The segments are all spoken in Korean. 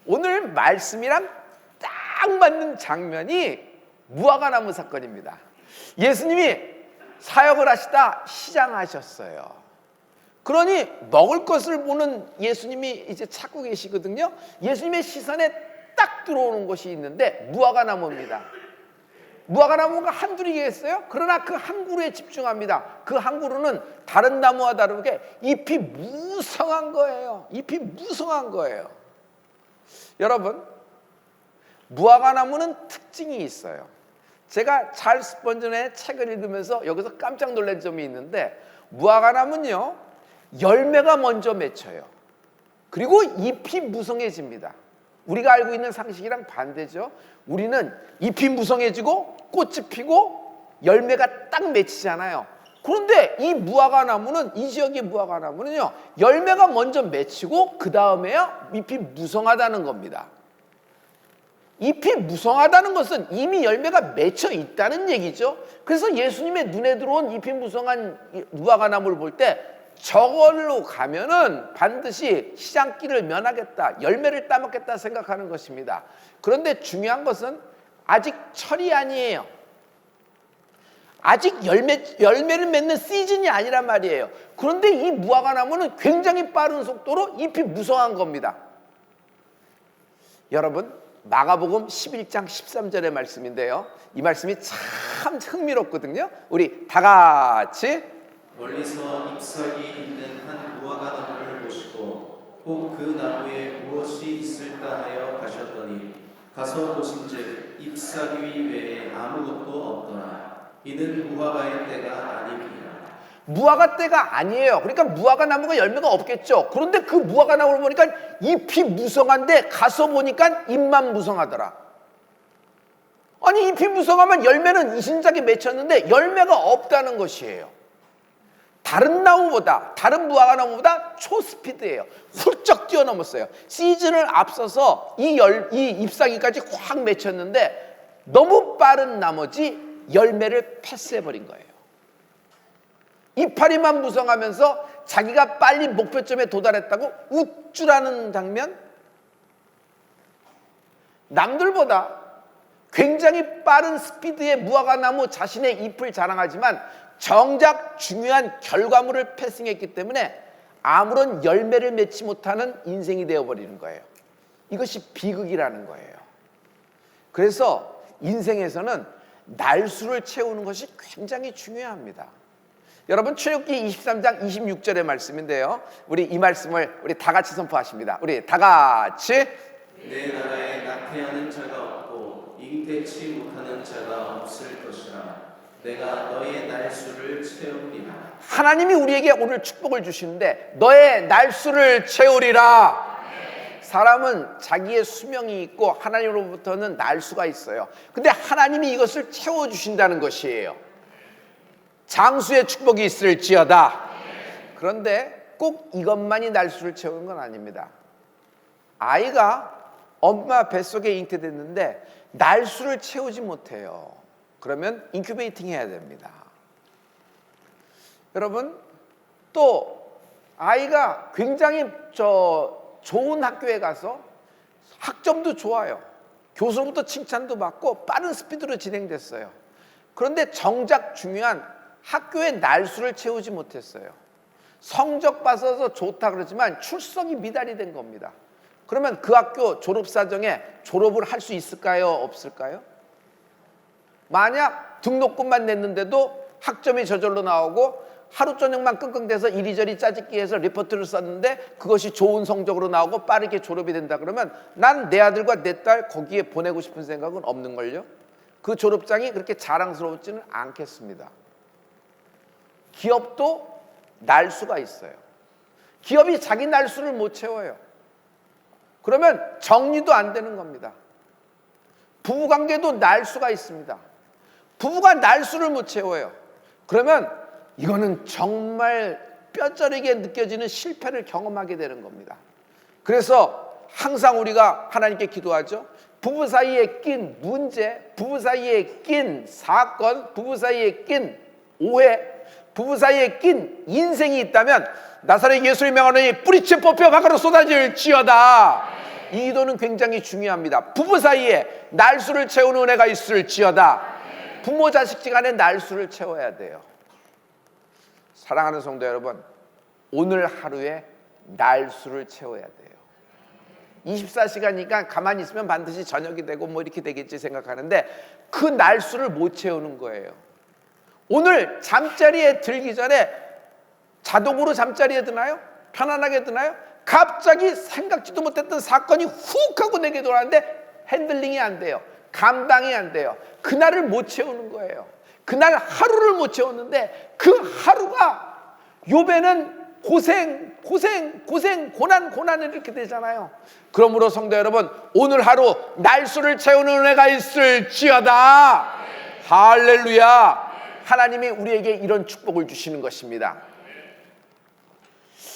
오늘 말씀이랑 딱 맞는 장면이 무화과나무 사건입니다. 예수님이 사역을 하시다 시장하셨어요. 그러니 먹을 것을 보는 예수님이 이제 찾고 계시거든요. 예수님의 시선에 딱 들어오는 것이 있는데 무화과나무입니다. 무화과나무가 한둘이 겠어요? 그러나 그 한 그루에 집중합니다. 그 한 그루는 다른 나무와 다르게 잎이 무성한 거예요. 잎이 무성한 거예요. 여러분, 무화과나무는 특징이 있어요. 제가 찰스 스펀전의 책을 읽으면서 여기서 깜짝 놀란 점이 있는데, 무화과나무는요 열매가 먼저 맺혀요. 그리고 잎이 무성해집니다. 우리가 알고 있는 상식이랑 반대죠. 우리는 잎이 무성해지고 꽃이 피고 열매가 딱 맺히잖아요. 그런데 이 무화과나무는, 이 지역의 무화과나무는요 열매가 먼저 맺히고 그 다음에요 잎이 무성하다는 겁니다. 잎이 무성하다는 것은 이미 열매가 맺혀 있다는 얘기죠. 그래서 예수님의 눈에 들어온 잎이 무성한 무화과나무를 볼 때 저걸로 가면은 반드시 시장길을 면하겠다, 열매를 따먹겠다 생각하는 것입니다. 그런데 중요한 것은 아직 철이 아니에요. 아직 열매를 맺는 시즌이 아니란 말이에요. 그런데 이 무화과나무는 굉장히 빠른 속도로 잎이 무성한 겁니다. 여러분, 마가복음 11장 13절의 말씀인데요, 이 말씀이 참 흥미롭거든요. 우리 다 같이 멀리서 잎사귀 있는 한 무화과나무를 보시고 혹 그 나무에 무엇이 있을까 하여 가셨더니 가서 보신즉 잎사귀 외에 아무것도 없더라. 이는 무화과의 때가 아니니라. 무화과 때가 아니에요. 그러니까 무화과 나무가 열매가 없겠죠. 그런데 그 무화과 나무를 보니까 잎이 무성한데 가서 보니까 잎만 무성하더라. 아니, 잎이 무성하면 열매는 이신작에 맺혔는데 열매가 없다는 것이에요. 다른 나무보다, 다른 무화과 나무보다 초스피드예요. 훌쩍 뛰어넘었어요. 시즌을 앞서서 이 잎사귀까지 확 맺혔는데 너무 빠른 나머지 열매를 패스해버린 거예요. 이파리만 무성하면서 자기가 빨리 목표점에 도달했다고 우쭐하는 장면? 남들보다 굉장히 빠른 스피드의 무화과나무 자신의 잎을 자랑하지만 정작 중요한 결과물을 패싱했기 때문에 아무런 열매를 맺지 못하는 인생이 되어버리는 거예요. 이것이 비극이라는 거예요. 그래서 인생에서는 날수를 채우는 것이 굉장히 중요합니다. 여러분, 출애굽기 23장 26절의 말씀인데요, 우리 이 말씀을 우리 다 같이 선포하십니다. 우리 다 같이. 내 나라에 낙태하는 자가 없고 잉태치 못하는 자가 없을 것이라. 내가 너의 날수를 채우리라. 하나님이 우리에게 오늘 축복을 주시는데 너의 날수를 채우리라. 사람은 자기의 수명이 있고 하나님으로부터는 날수가 있어요. 근데 하나님이 이것을 채워주신다는 것이에요. 장수의 축복이 있을지어다. 그런데 꼭 이것만이 날수를 채우는 건 아닙니다. 아이가 엄마 뱃속에 잉태됐는데 날수를 채우지 못해요. 그러면 인큐베이팅 해야 됩니다. 여러분, 또 아이가 굉장히 좋은 학교에 가서 학점도 좋아요. 교수로부터 칭찬도 받고 빠른 스피드로 진행됐어요. 그런데 정작 중요한 학교의 날수를 채우지 못했어요. 성적 봐서 좋다 그러지만 출석이 미달이 된 겁니다. 그러면 그 학교 졸업사정에 졸업을 할 수 있을까요? 없을까요? 만약 등록금만 냈는데도 학점이 저절로 나오고 하루 저녁만 끙끙대서 이리저리 짜집기해서 리포트를 썼는데 그것이 좋은 성적으로 나오고 빠르게 졸업이 된다 그러면 난 내 아들과 내 딸 거기에 보내고 싶은 생각은 없는걸요. 그 졸업장이 그렇게 자랑스러웠지는 않겠습니다. 기업도 날수가 있어요. 기업이 자기 날수를 못 채워요. 그러면 정리도 안 되는 겁니다. 부부관계도 날수가 있습니다. 부부가 날수를 못 채워요. 그러면 이거는 정말 뼈저리게 느껴지는 실패를 경험하게 되는 겁니다. 그래서 항상 우리가 하나님께 기도하죠. 부부 사이에 낀 문제, 부부 사이에 낀 사건, 부부 사이에 낀 오해, 부부 사이에 낀 인생이 있다면 나사렛 예수의 명하노니 뿌리째 뽑혀 밖으로 쏟아질지어다. 이 기도는 굉장히 중요합니다. 부부 사이에 날수를 채우는 은혜가 있을지어다. 부모 자식 간에 날수를 채워야 돼요. 사랑하는 성도 여러분, 오늘 하루에 날수를 채워야 돼요. 24시간이니까 가만히 있으면 반드시 저녁이 되고 뭐 이렇게 되겠지 생각하는데 그 날수를 못 채우는 거예요. 오늘 잠자리에 들기 전에 자동으로 잠자리에 드나요? 편안하게 드나요? 갑자기 생각지도 못했던 사건이 훅 하고 내게 돌아왔는데 핸들링이 안 돼요. 감당이 안 돼요. 그날을 못 채우는 거예요. 그날 하루를 못 채웠는데 그 하루가 욥에는 고난을 이렇게 되잖아요. 그러므로 성도 여러분, 오늘 하루 날수를 채우는 은혜가 있을지어다. 할렐루야. 하나님이 우리에게 이런 축복을 주시는 것입니다.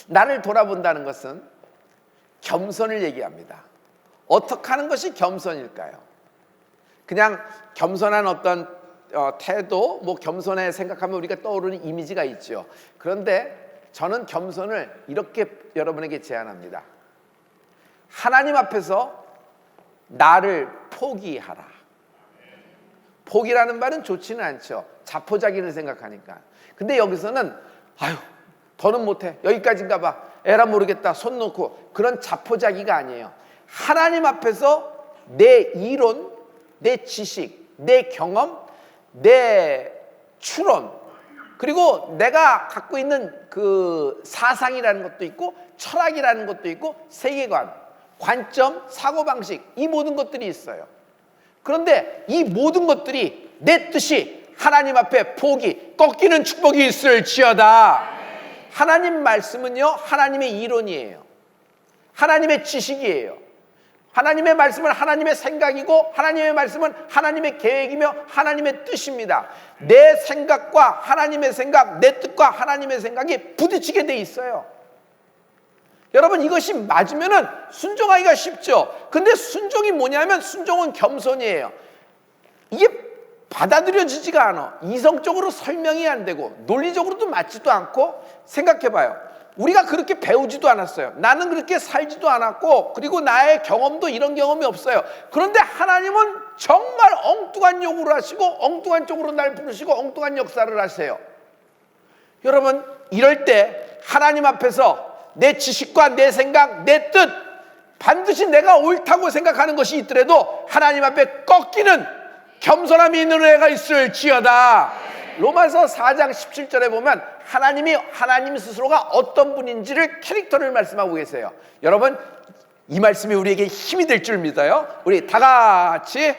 나를 돌아본다는 것은 겸손을 얘기합니다. 어떻게 하는 것이 겸손일까요? 그냥 겸손한 어떤 태도, 뭐 겸손해 생각하면 우리가 떠오르는 이미지가 있죠. 그런데 저는 겸손을 이렇게 여러분에게 제안합니다. 하나님 앞에서 나를 포기하라. 포기라는 말은 좋지는 않죠. 자포자기를 생각하니까. 근데 여기서는 아유, 더는 못해. 여기까지인가 봐. 에라 모르겠다. 손 놓고. 그런 자포자기가 아니에요. 하나님 앞에서 내 이론, 내 지식, 내 경험, 내 추론, 그리고 내가 갖고 있는 그 사상이라는 것도 있고 철학이라는 것도 있고 세계관, 관점, 사고방식, 이 모든 것들이 있어요. 그런데 이 모든 것들이 내 뜻이 하나님 앞에 포기, 꺾이는 축복이 있을지어다. 하나님 말씀은요, 하나님의 이론이에요. 하나님의 지식이에요. 하나님의 말씀은 하나님의 생각이고 하나님의 말씀은 하나님의 계획이며 하나님의 뜻입니다. 내 생각과 하나님의 생각, 내 뜻과 하나님의 생각이 부딪히게 돼 있어요. 여러분, 이것이 맞으면은 순종하기가 쉽죠. 근데 순종이 뭐냐면 순종은 겸손이에요. 이게 받아들여지지가 않아. 이성적으로 설명이 안 되고 논리적으로도 맞지도 않고. 생각해봐요. 우리가 그렇게 배우지도 않았어요. 나는 그렇게 살지도 않았고, 그리고 나의 경험도 이런 경험이 없어요. 그런데 하나님은 정말 엉뚱한 요구를 하시고 엉뚱한 쪽으로 날 부르시고 엉뚱한 역사를 하세요. 여러분, 이럴 때 하나님 앞에서 내 지식과 내 생각, 내 뜻, 반드시 내가 옳다고 생각하는 것이 있더라도 하나님 앞에 꺾이는 겸손함이 있는 은혜가 있을지어다. 로마서 4장 17절에 보면 하나님 스스로가 어떤 분인지를 캐릭터를 말씀하고 계세요. 여러분, 이 말씀이 우리에게 힘이 될 줄 믿어요. 우리 다 같이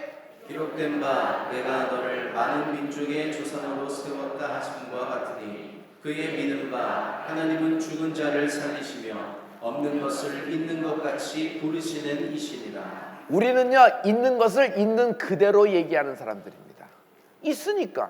기록된 바 내가 너를 많은 민족의 조상으로 세웠다 하심과 같으니 그의 믿은 바 하나님은 죽은 자를 살리시며 없는 것을 있는 것 같이 부르시는 이시니라. 우리는요, 있는 것을 있는 그대로 얘기하는 사람들입니다. 있으니까.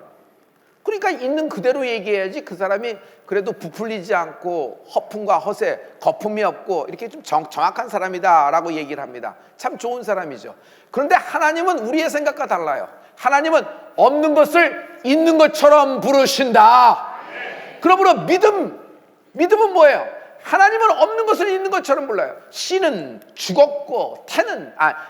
그러니까 있는 그대로 얘기해야지 그 사람이 그래도 부풀리지 않고 허풍과 허세, 거품이 없고 이렇게 좀 정확한 사람이다라고 얘기를 합니다. 참 좋은 사람이죠. 그런데 하나님은 우리의 생각과 달라요. 하나님은 없는 것을 있는 것처럼 부르신다. 그러므로 믿음은 뭐예요? 하나님은 없는 것을 있는 것처럼 불러요. 씨는 죽었고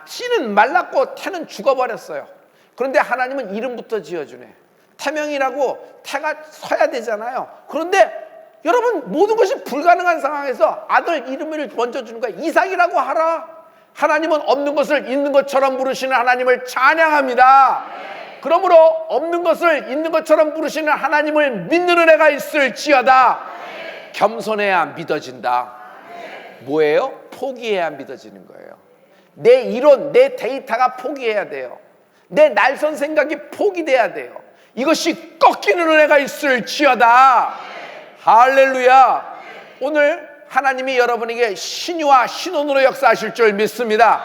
씨는 말랐고 태는 죽어버렸어요. 그런데 하나님은 이름부터 지어주네. 태명이라고 태가 서야 되잖아요. 그런데 여러분, 모든 것이 불가능한 상황에서 아들 이름을 먼저 주는 거예요. 이삭이라고 하라. 하나님은 없는 것을 있는 것처럼 부르시는 하나님을 찬양합니다. 그러므로 없는 것을 있는 것처럼 부르시는 하나님을 믿는 은혜가 있을지어다. 겸손해야 믿어진다. 뭐예요? 포기해야 믿어지는 거예요. 내 이론, 내 데이터가 포기해야 돼요. 내 날선 생각이 포기돼야 돼요. 이것이 꺾이는 은혜가 있을지어다. 할렐루야. 오늘 하나님이 여러분에게 신유와 신혼으로 역사하실 줄 믿습니다.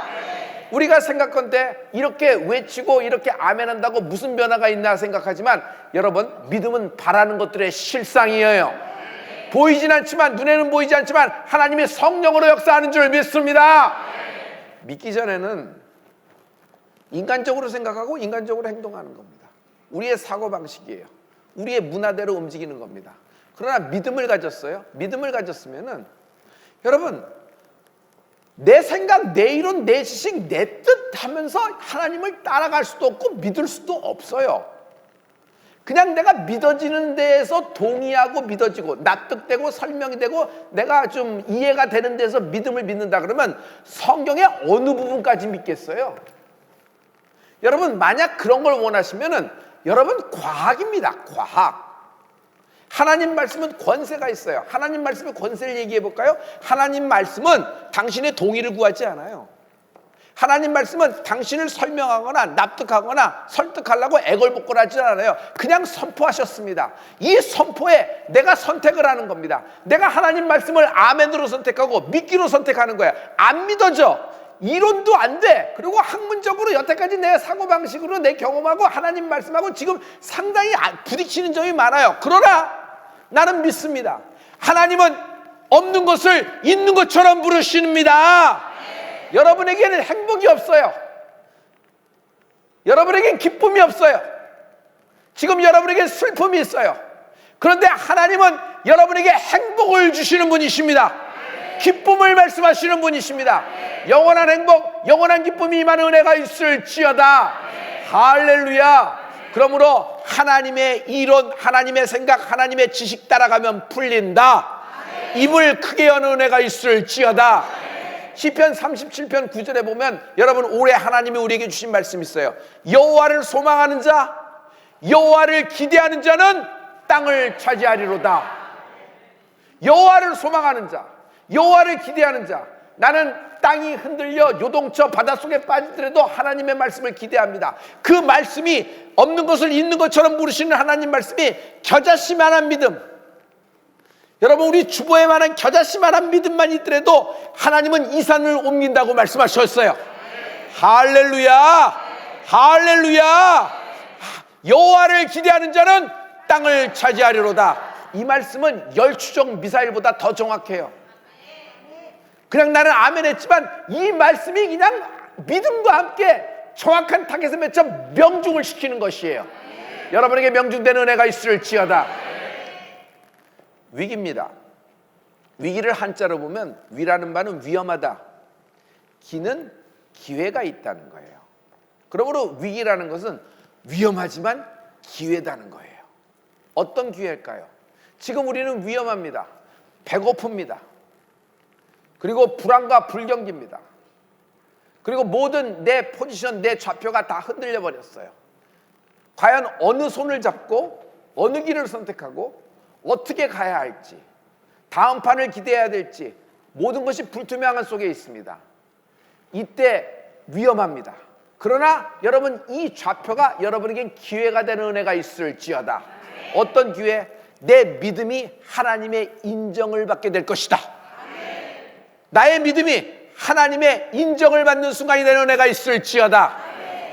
우리가 생각컨대 이렇게 외치고 이렇게 아멘한다고 무슨 변화가 있나 생각하지만, 여러분, 믿음은 바라는 것들의 실상이에요. 보이진 않지만, 눈에는 보이지 않지만 하나님이 성령으로 역사하는 줄 믿습니다. 믿기 전에는 인간적으로 생각하고 인간적으로 행동하는 겁니다. 우리의 사고방식이에요. 우리의 문화대로 움직이는 겁니다. 그러나 믿음을 가졌어요. 믿음을 가졌으면은, 여러분, 내 생각, 내 이론, 내 지식, 내 뜻 하면서 하나님을 따라갈 수도 없고 믿을 수도 없어요. 그냥 내가 믿어지는 데에서 동의하고 믿어지고 납득되고 설명이 되고 내가 좀 이해가 되는 데서 믿음을 믿는다 그러면 성경의 어느 부분까지 믿겠어요? 여러분, 만약 그런 걸 원하시면은 여러분, 과학입니다. 과학. 하나님 말씀은 권세가 있어요. 하나님 말씀의 권세를 얘기해 볼까요? 하나님 말씀은 당신의 동의를 구하지 않아요. 하나님 말씀은 당신을 설명하거나 납득하거나 설득하려고 애걸복걸하지 않아요. 그냥 선포하셨습니다. 이 선포에 내가 선택을 하는 겁니다. 내가 하나님 말씀을 아멘으로 선택하고 믿기로 선택하는 거야. 안 믿어져. 이론도 안 돼. 그리고 학문적으로 여태까지 내 사고방식으로 내 경험하고 하나님 말씀하고 지금 상당히 부딪히는 점이 많아요. 그러나 나는 믿습니다. 하나님은 없는 것을 있는 것처럼 부르십니다. 여러분에게는 행복이 없어요. 여러분에게는 기쁨이 없어요. 지금 여러분에게 슬픔이 있어요. 그런데 하나님은 여러분에게 행복을 주시는 분이십니다. 기쁨을 말씀하시는 분이십니다. 영원한 행복, 영원한 기쁨이 임하는 은혜가 있을지어다. 할렐루야. 그러므로 하나님의 이론, 하나님의 생각, 하나님의 지식 따라가면 풀린다. 입을 크게 여는 은혜가 있을지어다. 시편 37편 9절에 보면 여러분, 올해 하나님이 우리에게 주신 말씀이 있어요. 여호와를 소망하는 자, 여호와를 기대하는 자는 땅을 차지하리로다. 여호와를 소망하는 자, 여호와를 기대하는 자. 나는 땅이 흔들려 요동쳐 바닷속에 빠지더라도 하나님의 말씀을 기대합니다. 그 말씀이 없는 것을 있는 것처럼 부르시는 하나님 말씀이 겨자씨만한 믿음, 여러분, 우리 주보에만한 겨자씨만한 믿음만 있더라도 하나님은 이 산을 옮긴다고 말씀하셨어요. 할렐루야. 할렐루야. 여호와를 기대하는 자는 땅을 차지하리로다. 이 말씀은 열추적 미사일보다 더 정확해요. 그냥 나는 아멘 했지만 이 말씀이 그냥 믿음과 함께 정확한 타겟에 맺혀 명중을 시키는 것이에요. 여러분에게 명중되는 은혜가 있을지어다. 위기입니다. 위기를 한자로 보면 위라는 바는 위험하다, 기는 기회가 있다는 거예요. 그러므로 위기라는 것은 위험하지만 기회다는 거예요. 어떤 기회일까요? 지금 우리는 위험합니다. 배고픕니다. 그리고 불안과 불경기입니다. 그리고 모든 내 포지션, 내 좌표가 다 흔들려 버렸어요. 과연 어느 손을 잡고 어느 길을 선택하고 어떻게 가야 할지, 다음 판을 기대해야 될지 모든 것이 불투명한 속에 있습니다. 이때 위험합니다. 그러나 여러분, 이 좌표가 여러분에겐 기회가 되는 은혜가 있을지어다. 어떤 기회? 내 믿음이 하나님의 인정을 받게 될 것이다. 나의 믿음이 하나님의 인정을 받는 순간이 되는 은혜가 있을지어다.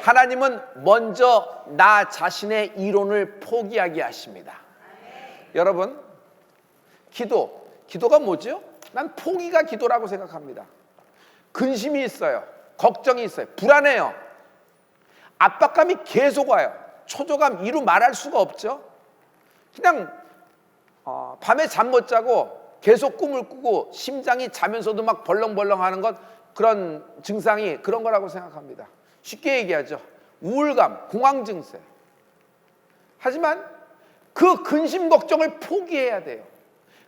하나님은 먼저 나 자신의 이론을 포기하게 하십니다. 여러분, 기도가 뭐죠? 난 포기가 기도라고 생각합니다. 근심이 있어요. 걱정이 있어요. 불안해요. 압박감이 계속 와요. 초조감 이루 말할 수가 없죠. 그냥 밤에 잠 못 자고 계속 꿈을 꾸고 심장이 자면서도 막 벌렁벌렁 하는 것, 그런 증상이 그런 거라고 생각합니다. 쉽게 얘기하죠. 우울감, 공황 증세. 하지만 그 근심 걱정을 포기해야 돼요.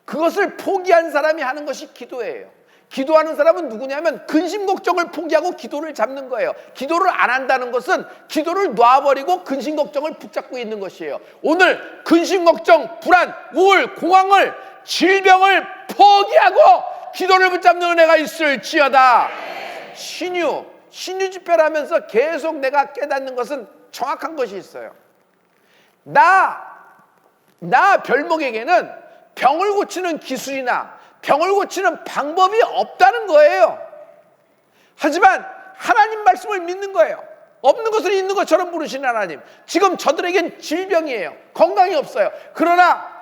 그것을 포기한 사람이 하는 것이 기도예요. 기도하는 사람은 누구냐면 근심 걱정을 포기하고 기도를 잡는 거예요. 기도를 안 한다는 것은 기도를 놔버리고 근심 걱정을 붙잡고 있는 것이에요. 오늘 근심 걱정, 불안, 우울, 공황을, 질병을 포기하고 기도를 붙잡는 은혜가 있을지어다. 신유 집회를 하면서 계속 내가 깨닫는 것은 정확한 것이 있어요. 나 별목에게는 병을 고치는 기술이나 병을 고치는 방법이 없다는 거예요. 하지만 하나님 말씀을 믿는 거예요. 없는 것을 있는 것처럼 부르시는 하나님. 지금 저들에겐 질병이에요. 건강이 없어요. 그러나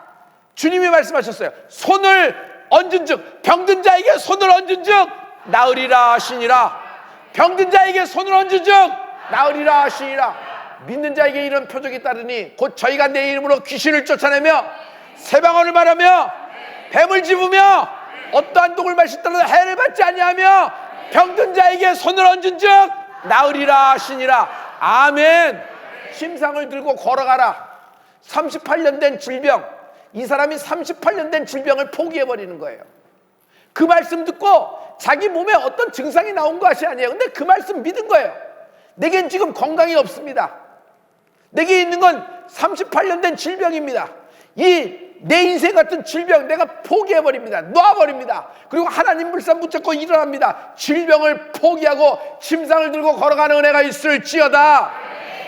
주님이 말씀하셨어요. 손을 얹은 즉, 병든 자에게 손을 얹은 즉 나으리라 하시니라. 병든 자에게 손을 얹은 즉 나으리라 하시니라. 믿는 자에게 이런 표적이 따르니 곧 저희가 내 이름으로 귀신을 쫓아내며 새방언을 말하며 뱀을 집으며 어떠한 독을 마시더라도 해를 받지 아니하며 병든 자에게 손을 얹은 즉 나으리라 하시니라. 아멘. 침상을 들고 걸어가라. 38년 된 질병, 이 사람이 38년 된 질병을 포기해버리는 거예요. 그 말씀 듣고 자기 몸에 어떤 증상이 나온 것이 아니에요. 근데 그 말씀 믿은 거예요. 내겐 지금 건강이 없습니다. 내게 있는 건 38년 된 질병입니다. 이 내 인생 같은 질병 내가 포기해버립니다. 놔버립니다. 그리고 하나님 불산 붙잡고 일어납니다. 질병을 포기하고 침상을 들고 걸어가는 은혜가 있을지어다.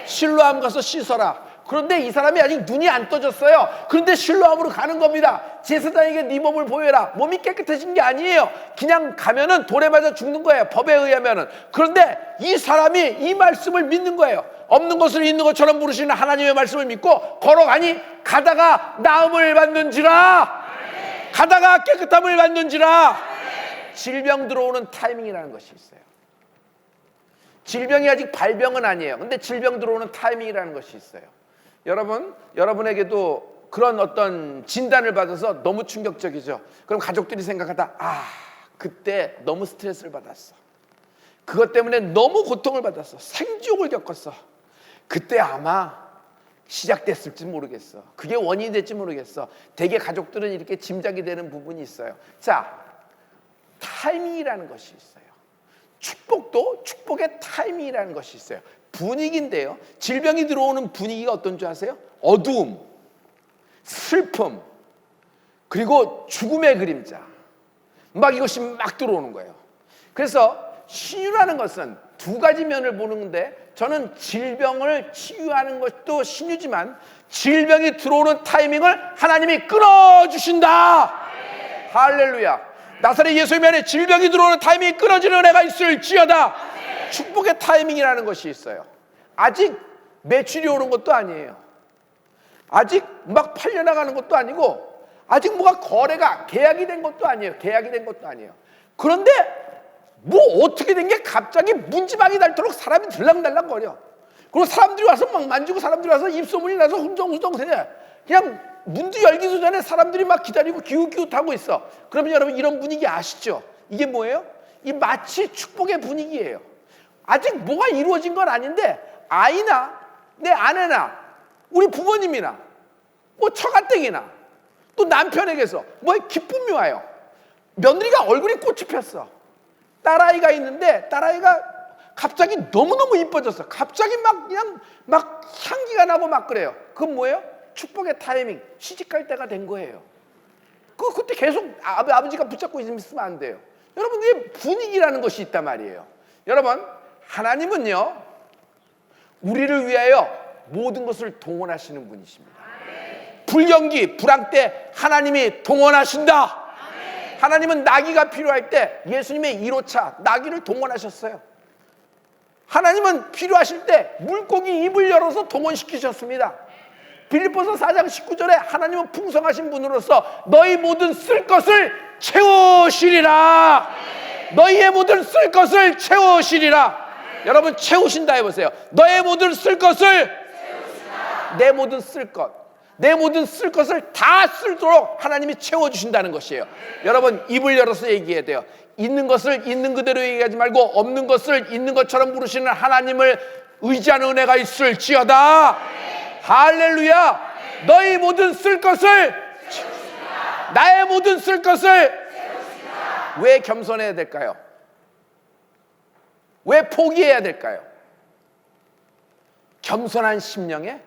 실로암 가서 씻어라. 그런데 이 사람이 아직 눈이 안 떠졌어요. 그런데 실로암으로 가는 겁니다. 제사장에게 네 몸을 보여라. 몸이 깨끗해진 게 아니에요. 그냥 가면은 돌에 맞아 죽는 거예요. 법에 의하면은. 그런데 이 사람이 이 말씀을 믿는 거예요. 없는 것을 있는 것처럼 부르시는 하나님의 말씀을 믿고 걸어가니 가다가 나음을 받는지라. 가다가 깨끗함을 받는지라. 질병 들어오는 타이밍이라는 것이 있어요. 질병이 아직 발병은 아니에요. 근데 질병 들어오는 타이밍이라는 것이 있어요. 여러분에게도 그런 어떤 진단을 받아서 너무 충격적이죠. 그럼 가족들이 생각하다, 그때 너무 스트레스를 받았어. 그것 때문에 너무 고통을 받았어. 생지옥을 겪었어. 그때 아마 시작됐을지 모르겠어. 그게 원인이 될지 모르겠어. 대개 가족들은 이렇게 짐작이 되는 부분이 있어요. 자, 타이밍이라는 것이 있어요. 축복도 축복의 타이밍이라는 것이 있어요. 분위기인데요. 질병이 들어오는 분위기가 어떤 줄 아세요? 어두움, 슬픔, 그리고 죽음의 그림자. 막 이것이 막 들어오는 거예요. 그래서 신유라는 것은 두 가지 면을 보는데 저는 질병을 치유하는 것도 신유지만 질병이 들어오는 타이밍을 하나님이 끊어주신다. 할렐루야. 나사렛 예수님 안에 질병이 들어오는 타이밍이 끊어지는 은혜가 있을지어다. 축복의 타이밍이라는 것이 있어요. 아직 매출이 오는 것도 아니에요. 아직 막 팔려나가는 것도 아니고 아직 뭐가 거래가 계약이 된 것도 아니에요. 계약이 된 것도 아니에요. 그런데 뭐 어떻게 된 게 갑자기 문지방이 닳도록 사람이 들락날락거려. 그리고 사람들이 와서 막 만지고 사람들이 와서 입소문이 나서 흥정흥정해. 그냥 문도 열기도 전에 사람들이 막 기다리고 기웃기웃하고 있어. 그러면 여러분 이런 분위기 아시죠? 이게 뭐예요? 이 마치 축복의 분위기예요. 아직 뭐가 이루어진 건 아닌데 아이나 내 아내나 우리 부모님이나 뭐 처가댁이나 또 남편에게서 뭐 기쁨이 와요. 며느리가 얼굴이 꽃이 폈어. 딸아이가 있는데 딸아이가 갑자기 너무너무 이뻐졌어. 갑자기 막 그냥 막 향기가 나고 막 그래요. 그건 뭐예요? 축복의 타이밍, 시집갈 때가 된 거예요. 그때 계속 아버지가 붙잡고 있으면 안 돼요. 여러분, 이게 분위기라는 것이 있단 말이에요. 여러분, 하나님은요 우리를 위하여 모든 것을 동원하시는 분이십니다. 불경기, 불황 때 하나님이 동원하신다. 하나님은 나귀가 필요할 때 예수님의 1호차 나귀를 동원하셨어요. 하나님은 필요하실 때 물고기 입을 열어서 동원시키셨습니다. 빌립보서 4장 19절에 하나님은 풍성하신 분으로서 너희 모든 쓸 것을 채우시리라. 너희의 모든 쓸 것을 채우시리라. 여러분 채우신다 해보세요. 너의 모든 쓸 것을 채우시라. 내 모든 쓸 것, 내 모든 쓸 것을 다 쓰도록 하나님이 채워주신다는 것이에요. 여러분 입을 열어서 얘기해야 돼요. 있는 것을 있는 그대로 얘기하지 말고 없는 것을 있는 것처럼 부르시는 하나님을 의지하는 은혜가 있을지어다. 할렐루야. 너희 모든 쓸 것을 채우시라. 나의 모든 쓸 것을 채우시라. 왜 겸손해야 될까요? 왜 포기해야 될까요? 겸손한 심령에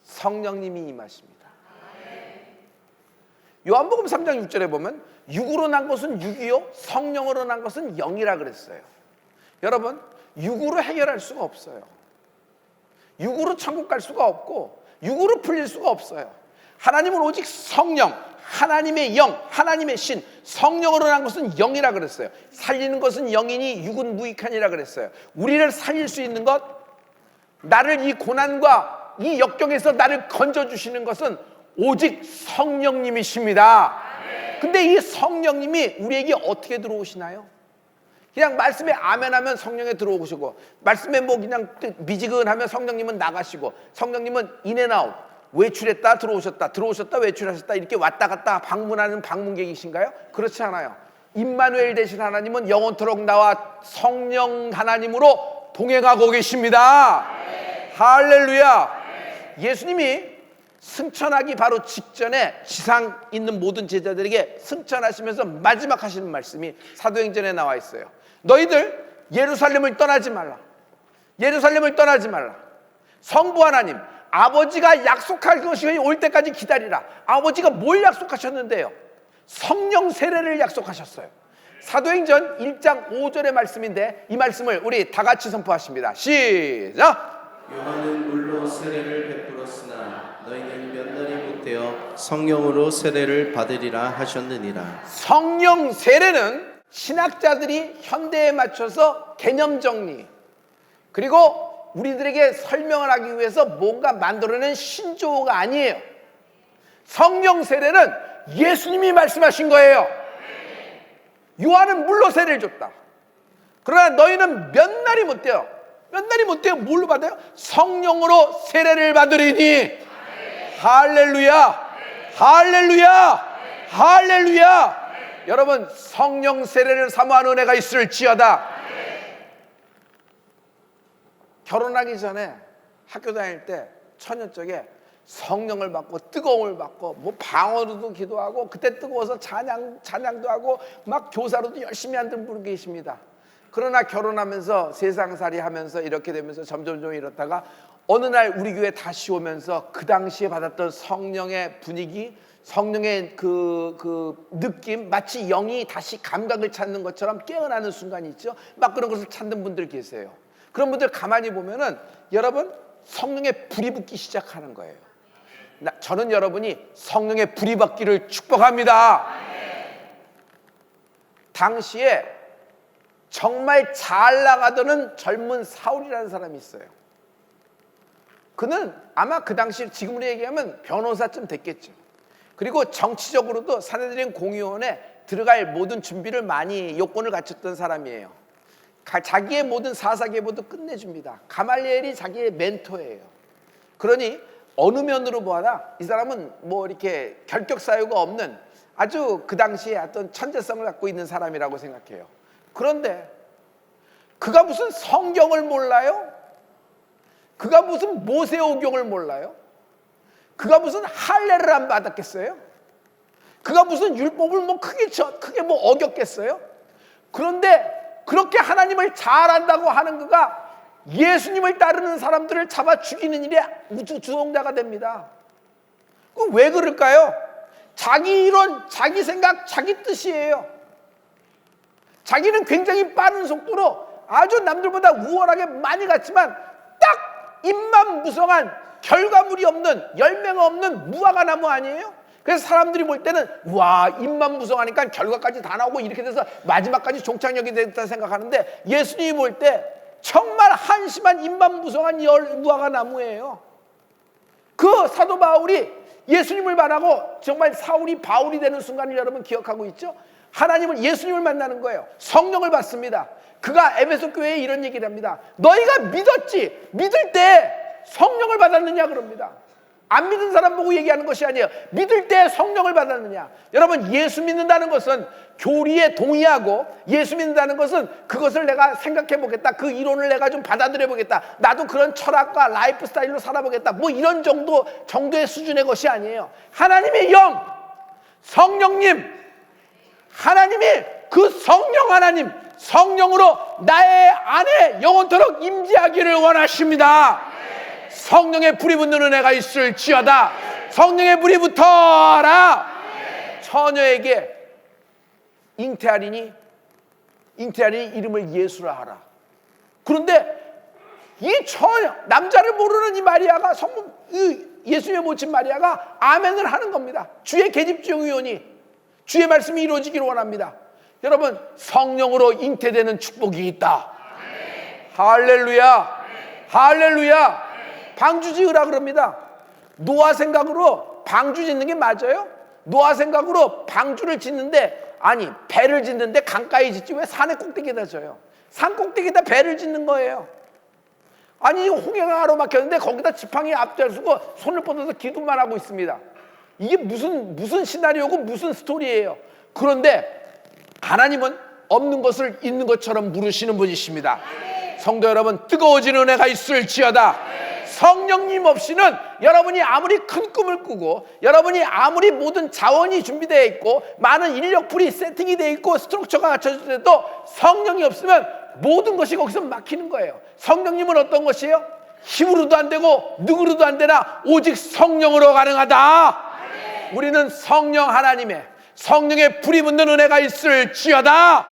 성령님이 임하십니다. 요한복음 3장 6절에 보면 육으로 난 것은 육이요 성령으로 난 것은 영이라 그랬어요. 여러분 육으로 해결할 수가 없어요. 육으로 천국 갈 수가 없고 육으로 풀릴 수가 없어요. 하나님은 오직 성령, 하나님의 영, 하나님의 신, 성령으로 난 것은 영이라 그랬어요. 살리는 것은 영이니 육은 무익하니라 그랬어요. 우리를 살릴 수 있는 것, 나를 이 고난과 이 역경에서 나를 건져주시는 것은 오직 성령님이십니다. 근데 이 성령님이 우리에게 어떻게 들어오시나요? 그냥 말씀에 아멘하면 성령에 들어오시고, 말씀에 뭐 그냥 미지근하면 성령님은 나가시고, 성령님은 인앤아웃, 외출했다 들어오셨다, 들어오셨다 외출하셨다 이렇게 왔다 갔다 방문하는 방문객이신가요? 그렇지 않아요. 임마누엘 되신 하나님은 영원토록 나와 성령 하나님으로 동행하고 계십니다. 할렐루야. 예수님이 승천하기 바로 직전에 지상 있는 모든 제자들에게 승천하시면서 마지막 하시는 말씀이 사도행전에 나와 있어요. 너희들 예루살렘을 떠나지 말라. 예루살렘을 떠나지 말라. 성부 하나님, 아버지가 약속할 것이 올 때까지 기다리라. 아버지가 뭘 약속하셨는데요? 성령 세례를 약속하셨어요. 사도행전 1장 5절의 말씀인데 이 말씀을 우리 다 같이 선포하십니다. 시작! 요한은 물로 세례를 베풀었으나 너희는 몇 날이 못되어 성령으로 세례를 받으리라 하셨느니라. 성령 세례는 신학자들이 현대에 맞춰서 개념 정리, 그리고 우리들에게 설명을 하기 위해서 뭔가 만들어낸 신조어가 아니에요. 성령 세례는 예수님이 말씀하신 거예요. 요한은 물로 세례를 줬다. 그러나 너희는 몇 날이 못돼요. 몇 날이 못돼요. 뭘로 받아요? 성령으로 세례를 받으리니. 할렐루야, 할렐루야, 할렐루야. 여러분, 성령 세례를 사모하는 은혜가 있을지어다. 결혼하기 전에 학교 다닐 때 처녀적에 성령을 받고 뜨거움을 받고 뭐 방언으로도 기도하고, 그때 뜨거워서 찬양도 하고 막 교사로도 열심히 하는 분 계십니다. 그러나 결혼하면서 세상살이 하면서 이렇게 되면서 점점 이렇다가 어느 날 우리 교회 다시 오면서 그 당시에 받았던 성령의 분위기, 성령의 그 느낌, 마치 영이 다시 감각을 찾는 것처럼 깨어나는 순간이 있죠. 막 그런 것을 찾는 분들 계세요. 그런 분들 가만히 보면은 여러분, 성령의 불이 붙기 시작하는 거예요. 저는 여러분이 성령의 불이 받기를 축복합니다. 당시에 정말 잘 나가던 젊은 사울이라는 사람이 있어요. 그는 아마 그 당시 지금으로 얘기하면 변호사쯤 됐겠죠. 그리고 정치적으로도 산헤드린 공의원에 들어갈 모든 준비를 많이 요건을 갖췄던 사람이에요. 자기의 모든 사사계보도 끝내줍니다. 가말리엘이 자기의 멘토예요. 그러니 어느 면으로 보아라 이 사람은 뭐 이렇게 결격 사유가 없는 아주 그 당시에 어떤 천재성을 갖고 있는 사람이라고 생각해요. 그런데 그가 무슨 성경을 몰라요? 그가 무슨 모세오경을 몰라요? 그가 무슨 할례를 안 받았겠어요? 그가 무슨 율법을 뭐 크게 뭐 어겼겠어요? 그런데 그렇게 하나님을 잘 안다고 하는 그가 예수님을 따르는 사람들을 잡아 죽이는 일에 우주 주동자가 됩니다. 왜 그럴까요? 자기 이론, 자기 생각, 자기 뜻이에요. 자기는 굉장히 빠른 속도로 아주 남들보다 우월하게 많이 갔지만 딱 입만 무성한 결과물이 없는, 열매가 없는 무화과 나무 아니에요? 그래서 사람들이 볼 때는 와, 입만 무성하니까 결과까지 다 나오고 이렇게 돼서 마지막까지 종착역이 됐다 생각하는데, 예수님이 볼 때 정말 한심한 입만 무성한 무화과 나무예요. 그 사도 바울이 예수님을 만나고 정말 사울이 바울이 되는 순간을 여러분 기억하고 있죠? 하나님을, 예수님을 만나는 거예요. 성령을 받습니다. 그가 에베소 교회에 이런 얘기를 합니다. 너희가 믿었지, 믿을 때 성령을 받았느냐 그럽니다. 안 믿은 사람 보고 얘기하는 것이 아니에요. 믿을 때 성령을 받았느냐. 여러분, 예수 믿는다는 것은 교리에 동의하고, 예수 믿는다는 것은 그것을 내가 생각해 보겠다, 그 이론을 내가 좀 받아들여 보겠다, 나도 그런 철학과 라이프 스타일로 살아보겠다, 뭐 이런 정도의 수준의 것이 아니에요. 하나님의 영, 성령님, 하나님이 그 성령 하나님, 성령으로 나의 안에 영원토록 임재하기를 원하십니다. 성령의 불이 붙는 은혜가 있을지어다. 성령의 불이 붙어라. 처녀에게 잉태하리니 이름을 예수라 하라. 그런데 이 처녀, 남자를 모르는 이 마리아가, 예수님의 모친 마리아가 아멘을 하는 겁니다. 주의 계집종이오니 주의 말씀이 이루어지기를 원합니다. 여러분, 성령으로 잉태되는 축복이 있다. 할렐루야, 할렐루야. 방주 지으라 그럽니다. 노아 생각으로 방주 짓는 게 맞아요? 노아 생각으로 방주를 짓는데, 아니 배를 짓는데 강가에 짓지 왜 산의 꼭대기에다 져요? 산 꼭대기에다 배를 짓는 거예요. 아니 홍해가 가로막혔는데 거기다 지팡이 앞장서고 손을 뻗어서 기도만 하고 있습니다. 이게 무슨 시나리오고 무슨 스토리예요? 그런데 하나님은 없는 것을 있는 것처럼 물으시는 분이십니다. 성도 여러분, 뜨거워진 은혜가 있을지어다. 성령님 없이는 여러분이 아무리 큰 꿈을 꾸고 여러분이 아무리 모든 자원이 준비되어 있고 많은 인력풀이 세팅이 되어 있고 스트럭처가 갖춰질 때도 성령이 없으면 모든 것이 거기서 막히는 거예요. 성령님은 어떤 것이에요? 힘으로도 안 되고 능으로도 안 되나 오직 성령으로 가능하다. 우리는 성령 하나님의 성령의 불이 붙는 은혜가 있을지어다.